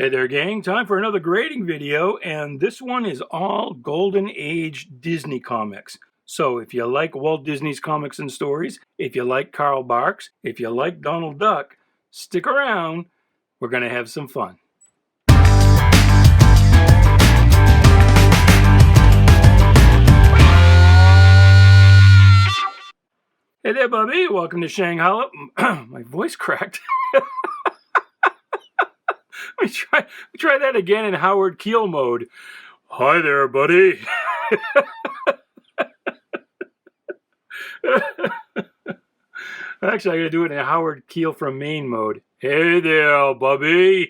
Hey there, gang. Time for another grading video, and this one is all Golden Age Disney comics. So if you like Walt Disney's comics and stories, if you like Carl Barks, if you like Donald Duck, stick around. We're going to have some fun. Hey there, Bubby. Welcome to Shanghai. My voice cracked. Let me try that again in Howard Keel mode. Hi there, buddy. Actually, I gotta do it in Howard Keel from Maine mode. Hey there, Bubby.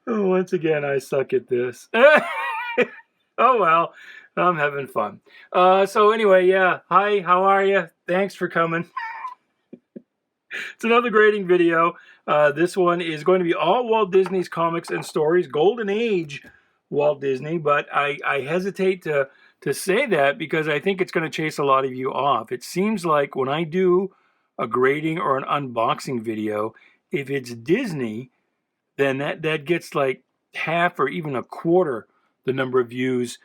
Once again, I suck at this. Oh well, I'm having fun. So anyway, yeah. Hi, how are you? Thanks for coming. It's another grading video. This one is going to be all Walt Disney's comics and stories, Golden Age Walt Disney, but I hesitate to say that because I think it's going to chase a lot of you off. It seems like when I do a grading or an unboxing video, if it's Disney, then that gets like half or even a quarter the number of views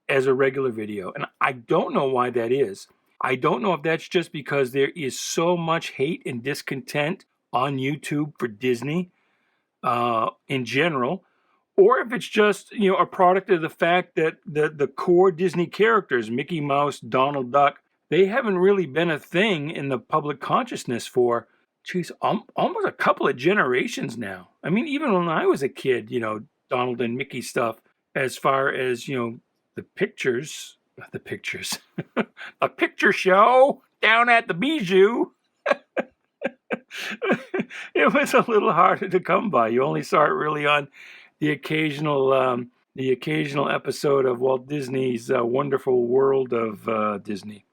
as a regular video. And I don't know why that is. I don't know if that's just because there is so much hate and discontent on YouTube for Disney in general, or if it's just, you know, a product of the fact that the core Disney characters, Mickey Mouse, Donald Duck, they haven't really been a thing in the public consciousness for, geez, almost a couple of generations now. I mean, even when I was a kid, you know, Donald and Mickey stuff, as far as, you know, the picture show down at the Bijou. It was a little harder to come by. You only saw it really on the occasional episode of Walt Disney's Wonderful World of Disney.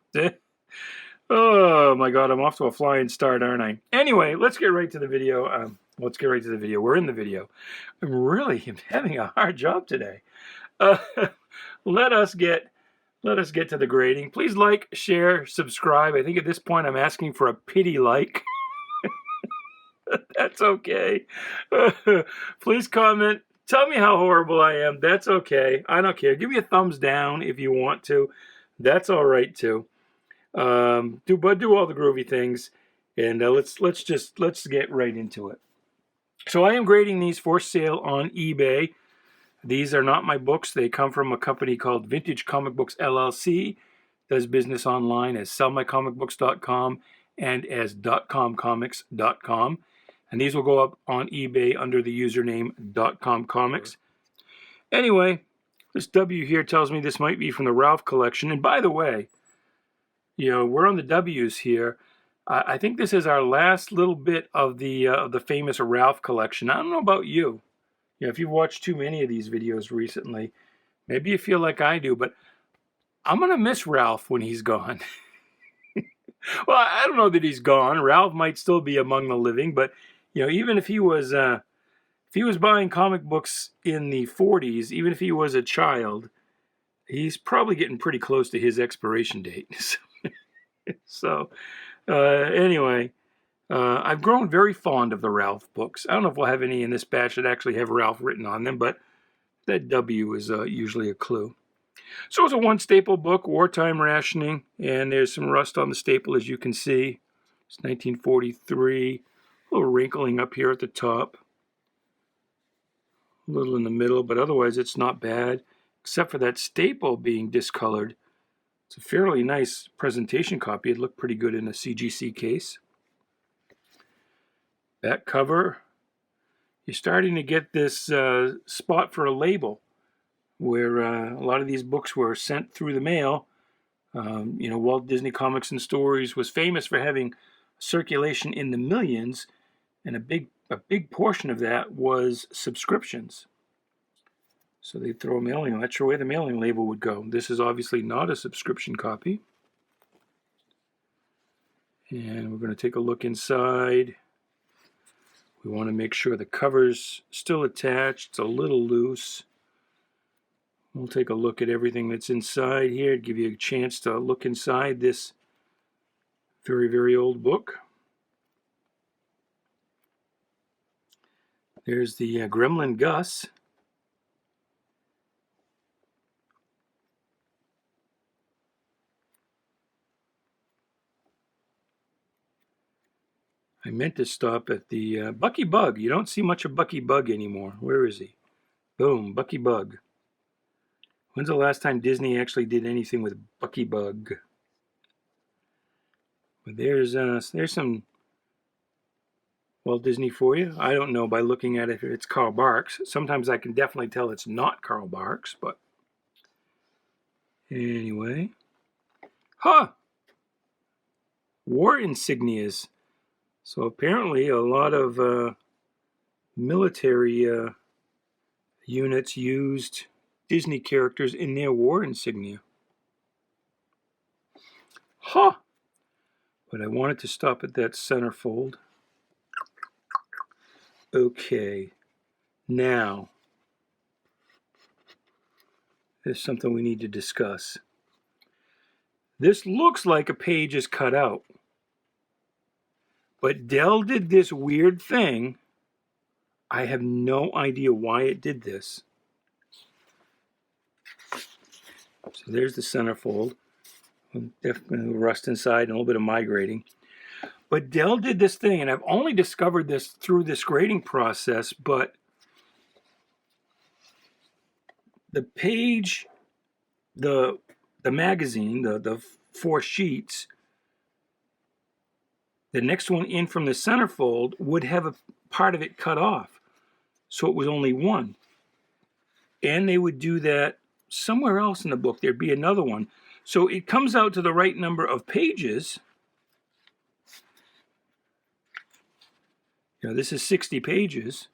Oh my God, I'm off to a flying start, aren't I? Anyway, let's get right to the video. We're in the video. I'm really having a hard job today. Let us get to the grading. Please like, share, subscribe. I think at this point I'm asking for a pity like. That's okay. Please comment. Tell me how horrible I am. That's okay. I don't care. Give me a thumbs down if you want to. That's all right too. Do all the groovy things, and let's get right into it. So I am grading these for sale on eBay. These are not my books. They come from a company called Vintage Comic Books LLC. Does business online as sellmycomicbooks.com and as .comcomics.com. And these will go up on eBay under the username .comcomics. Anyway, this W here tells me this might be from the Ralph collection. And by the way, you know, we're on the W's here. I think this is our last little bit of the famous Ralph collection. I don't know about you. You know, if you've watched too many of these videos recently, maybe you feel like I do, but I'm going to miss Ralph when he's gone. Well, I don't know that he's gone. Ralph might still be among the living, but you know, even if he was buying comic books in the 40s, even if he was a child, he's probably getting pretty close to his expiration date. So, anyway, I've grown very fond of the Ralph books. I don't know if we'll have any in this batch that actually have Ralph written on them, but that W is usually a clue. So it's a one staple book, Wartime Rationing, and there's some rust on the staple, as you can see. It's 1943, a little wrinkling up here at the top, a little in the middle, but otherwise it's not bad, except for that staple being discolored. It's a fairly nice presentation copy. It looked pretty good in a CGC case. Back cover, you're starting to get this spot for a label where a lot of these books were sent through the mail. You know, Walt Disney Comics and Stories was famous for having circulation in the millions, and a big portion of that was subscriptions. So they'd throw a mailing. I'm not sure where the mailing label would go. This is obviously not a subscription copy. And we're going to take a look inside. We want to make sure the cover's still attached. It's a little loose. We'll take a look at everything that's inside here, give you a chance to look inside this very, very old book. There's the Gremlin Gus. I meant to stop at the Bucky Bug. You don't see much of Bucky Bug anymore. Where is he? Boom, Bucky Bug. When's the last time Disney actually did anything with Bucky Bug? But there's some Walt Disney for you. I don't know by looking at it if it's Carl Barks. Sometimes I can definitely tell it's not Carl Barks, but anyway. Huh! War insignias. So apparently a lot of military units used Disney characters in their war insignia. Huh! But I wanted to stop at that centerfold. Okay. Now, there's something we need to discuss. This looks like a page is cut out. But Dell did this weird thing. I have no idea why it did this. So there's the centerfold. Definitely rust inside and a little bit of migrating. But Dell did this thing, and I've only discovered this through this grading process, but the page, the magazine, the 4 sheets, the next one in from the centerfold would have a part of it cut off. So it was only one. And they would do that somewhere else in the book. There'd be another one. So it comes out to the right number of pages. You know, this is 60 pages.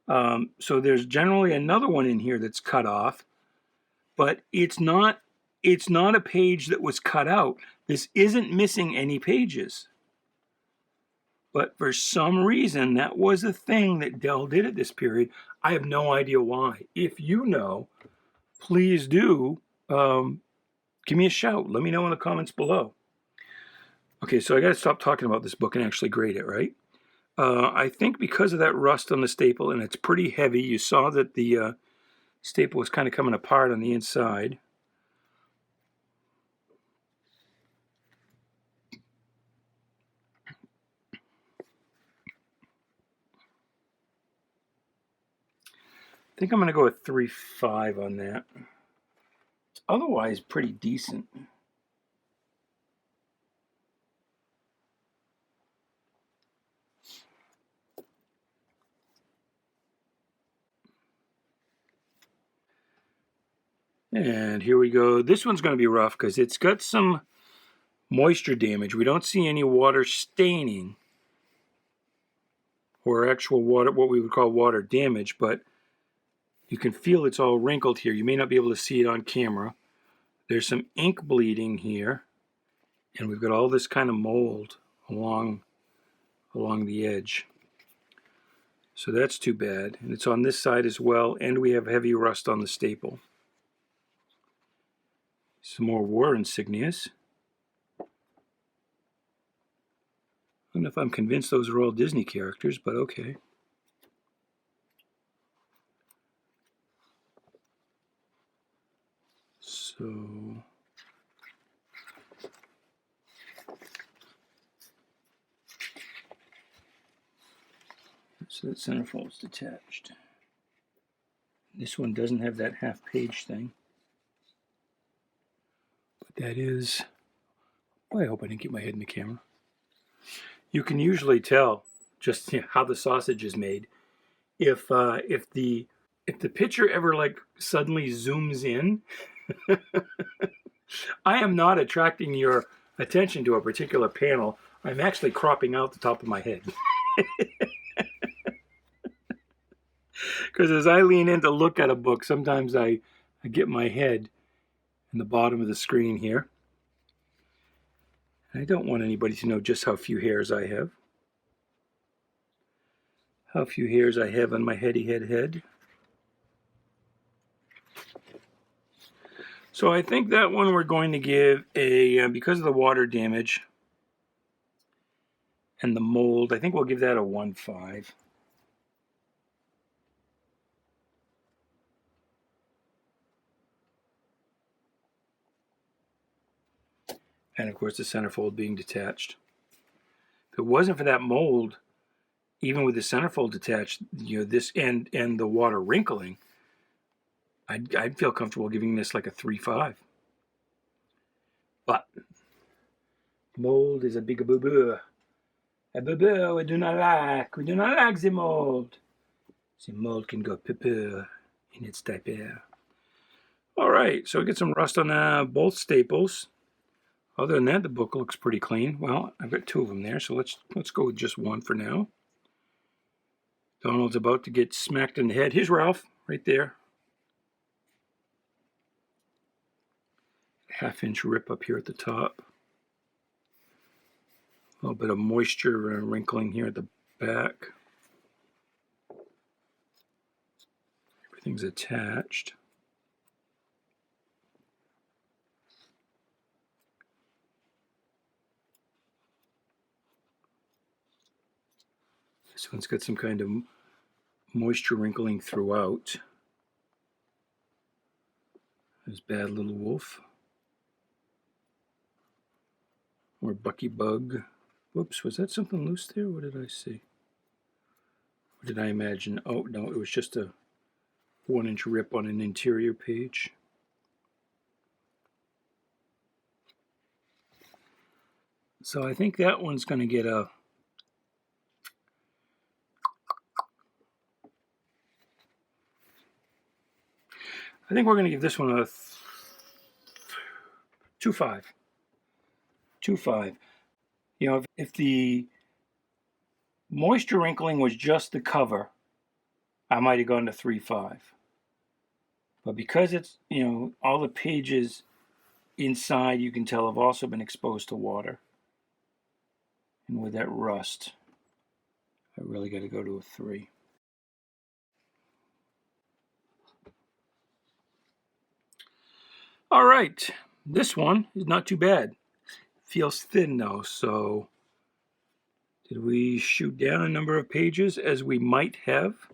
So there's generally another one in here that's cut off. But it's not a page that was cut out. This isn't missing any pages. But for some reason, that was a thing that Dell did at this period. I have no idea why. If you know, please do give me a shout. Let me know in the comments below. Okay, so I got to stop talking about this book and actually grade it, right? I think because of that rust on the staple, and it's pretty heavy, you saw that the staple was kind of coming apart on the inside. I think I'm going to go with 3.5 on that. Otherwise, pretty decent. And here we go. This one's going to be rough because it's got some moisture damage. We don't see any water staining or actual water, what we would call water damage, but you can feel it's all wrinkled here. You may not be able to see it on camera. There's some ink bleeding here, and we've got all this kind of mold along the edge. So that's too bad. And it's on this side as well, and we have heavy rust on the staple. Some more war insignias. I don't know if I'm convinced those are all Disney characters, but okay. So that centerfold is detached. This one doesn't have that half page thing. But that is, boy, I hope I didn't get my head in the camera. You can usually tell just how the sausage is made. If the picture ever like suddenly zooms in, I am not attracting your attention to a particular panel. I'm actually cropping out the top of my head. Because as I lean in to look at a book, sometimes I get my head in the bottom of the screen here. I don't want anybody to know just how few hairs I have. How few hairs I have on my heady head. So I think that one we're going to give a, because of the water damage and the mold, I think we'll give that a 1.5. And of course the centerfold being detached. If it wasn't for that mold, even with the centerfold detached, this and the water wrinkling, I'd feel comfortable giving this like a 3.5. But mold is a big boo-boo. A boo-boo we do not like. We do not like the mold. The mold can go poo-poo in its diaper. All right, so get some rust on both staples. Other than that, the book looks pretty clean. Well, I've got 2 of them there, so let's go with just 1 for now. Donald's about to get smacked in the head. Here's Ralph, right there. 1/2-inch rip up here at the top. A little bit of moisture wrinkling here at the back. Everything's attached. This one's got some kind of moisture wrinkling throughout. There's Bad Little Wolf. Or Bucky Bug. Whoops, was that something loose there? What did I see? What did I imagine? Oh, no, it was just a 1-inch rip on an interior page. So I think that one's going to get a... I think we're going to give this one a 2.5. 2.5. If the moisture wrinkling was just the cover, I might have gone to 3.5. But because it's, all the pages inside, you can tell, have also been exposed to water. And with that rust, I really got to go to a 3. All right, this one is not too bad. Feels thin though, so did we shoot down a number of pages as we might have?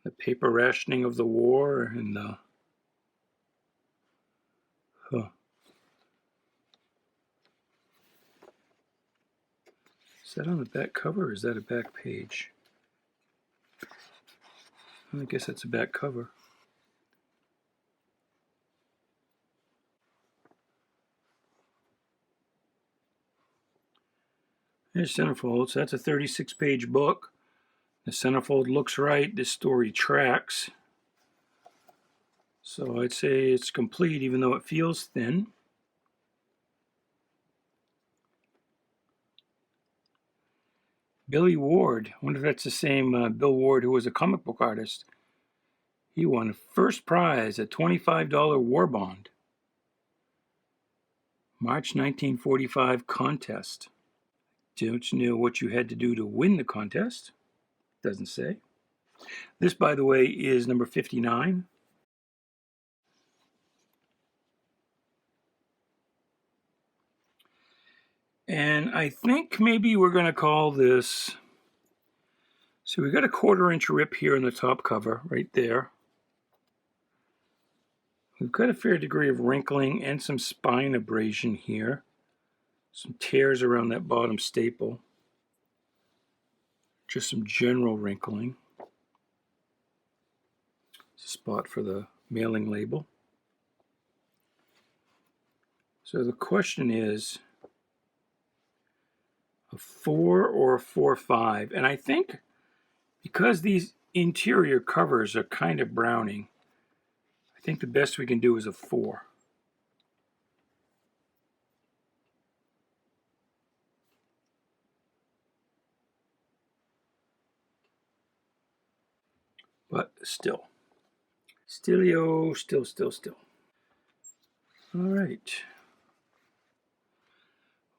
The paper rationing of the war and the... Is that on the back cover or is that a back page? I guess that's a back cover. There's centerfold. So that's a 36-page book. The centerfold looks right. This story tracks. So I'd say it's complete, even though it feels thin. Billy Ward. I wonder if that's the same Bill Ward who was a comic book artist. He won first prize, a $25 war bond. March 1945 contest. Don't you know what you had to do to win the contest? Doesn't say. This, by the way, is number 59. And I think maybe we're going to call this... So we got a 1/4-inch rip here in the top cover, right there. We've got a fair degree of wrinkling and some spine abrasion here. Some tears around that bottom staple. Just some general wrinkling. Spot for the mailing label. So the question is a 4 or a 4.5. And I think because these interior covers are kind of browning, I think the best we can do is a 4. But still. Stillio, still. All right.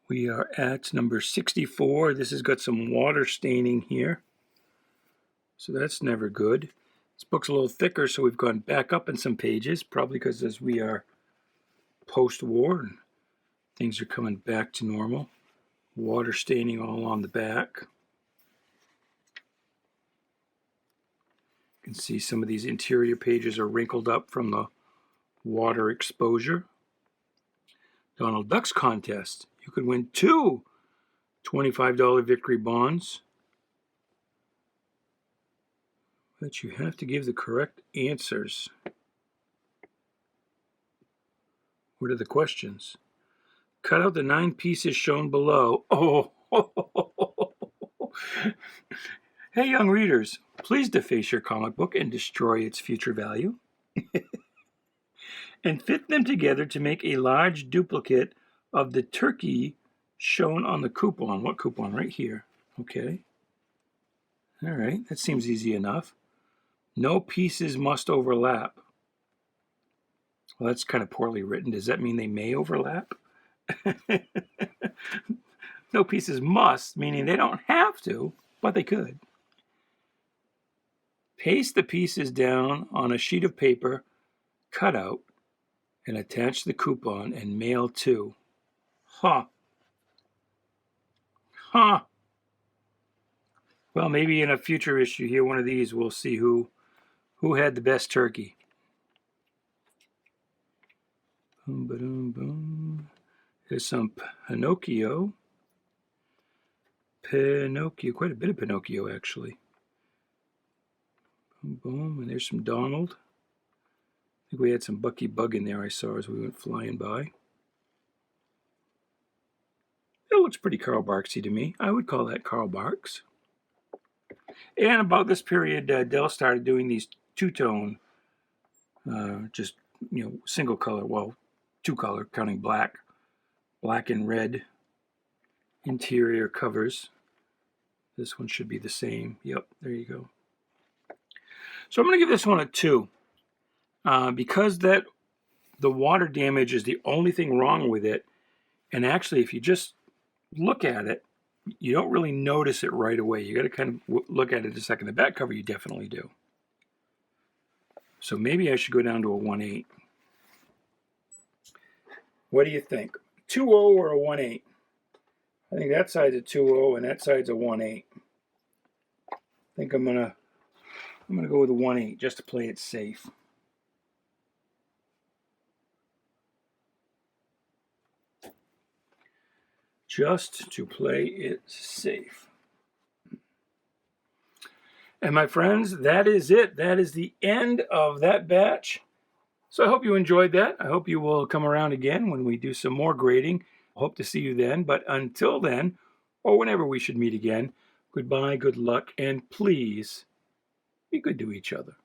We are at number 64. This has got some water staining here. So that's never good. This book's a little thicker, so we've gone back up in some pages, probably because as we are post-war and things are coming back to normal. Water staining all on the back. You can see some of these interior pages are wrinkled up from the water exposure. Donald Duck's contest. You could win 2 $25 victory bonds. But you have to give the correct answers. What are the questions? Cut out the 9 pieces shown below. Oh, hey, young readers, please deface your comic book and destroy its future value. And fit them together to make a large duplicate of the turkey shown on the coupon. What coupon? Right here. Okay. All right, that seems easy enough. No pieces must overlap. Well, that's kind of poorly written. Does that mean they may overlap? No pieces must, meaning they don't have to, but they could. Paste the pieces down on a sheet of paper, cut out, and attach the coupon and mail to. Huh. Well, maybe in a future issue here, one of these, we'll see who had the best turkey. Boom, ba-dum, boom. There's some Pinocchio. Quite a bit of Pinocchio, actually. Boom, boom, and there's some Donald. I think we had some Bucky Bug in there I saw as we went flying by. It looks pretty Carl Barksy to me. I would call that Carl Barks. And about this period, Dell started doing these two-tone, just, single color, well, two-color, counting black and red interior covers. This one should be the same. Yep, there you go. So I'm going to give this one a 2. Because the water damage is the only thing wrong with it. And actually, if you just look at it, you don't really notice it right away. You got to kind of look at it a second. The back cover, you definitely do. So maybe I should go down to a 1/8. What do you think? 2.0 or a 1/8? I think that side's a 2.0 and that side's a 1/8. I think I'm gonna go with a 1/8 just to play it safe. Just to play it safe. And my friends, that is it. That is the end of that batch. So I hope you enjoyed that. I hope you will come around again when we do some more grading. Hope to see you then. But until then, or whenever we should meet again, goodbye, good luck, and please be good to each other.